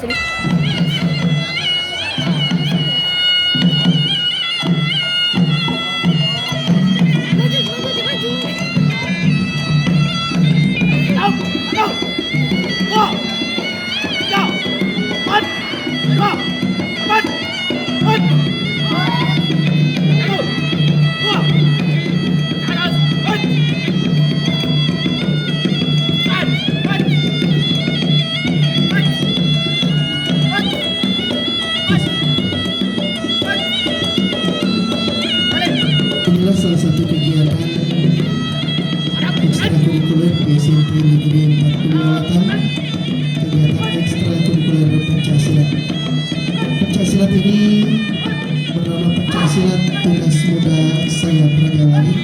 sini. Maju, maju, maju. Wah, tiga, empat, lima, empat, empat, satu, dua, atas, empat, empat, empat, empat, empat, empat, balik. Inilah salah satu kegiatan ekstrakurikuler di SMP Negeri 45 Batam, kegiatan ekstrakurikuler pencaksilat. Pencaksilat ini bernama Pencaksilat Tunas Muda Saya Pergawali.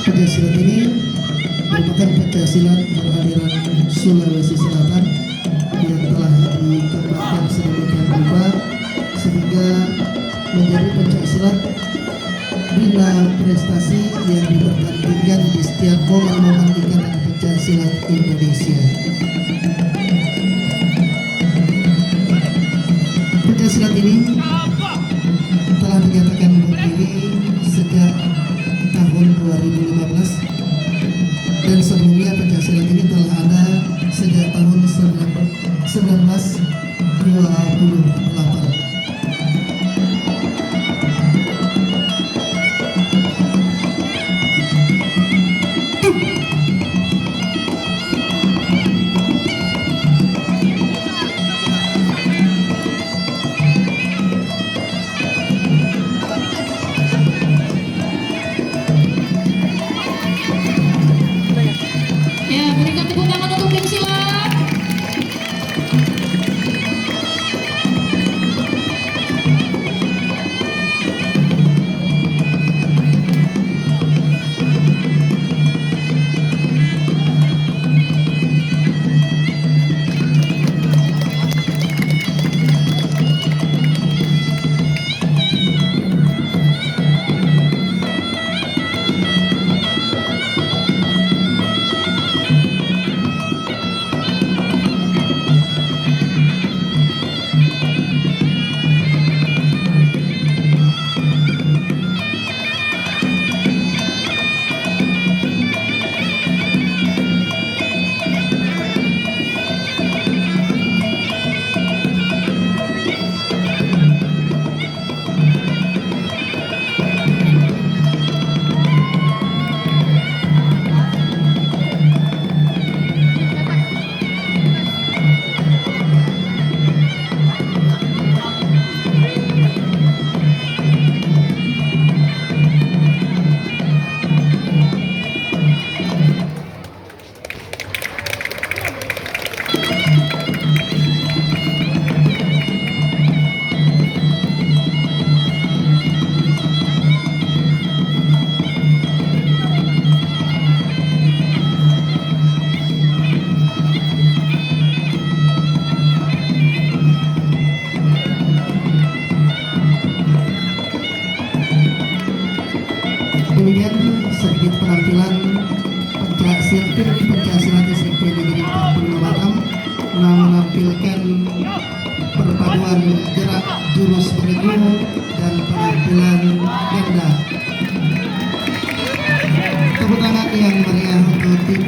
Pencaksilat ini merupakan pencaksilat beraliran Sulawesi Selatan yang telah dikembangkan sedemikian rupa sehingga menjadi pencaksilat bina prestasi yang dipertandingkan di setiap momen-momen ikatan pencaksilat Indonesia. Pencaksilat ini telah dinyatakan berdiri sejak tahun 2015 dan sebelumnya pencaksilat ini telah ada sejak tahun 1928. Ya, berikan tepuk tangan untuk tim silat. Kemudian sedikit penampilan pencaksilat SMP Negeri 45 Batam menampilkan perpaduan gerak jurus beregu dan penampilan ganda. Tepuk tangan yang meriah untuk tim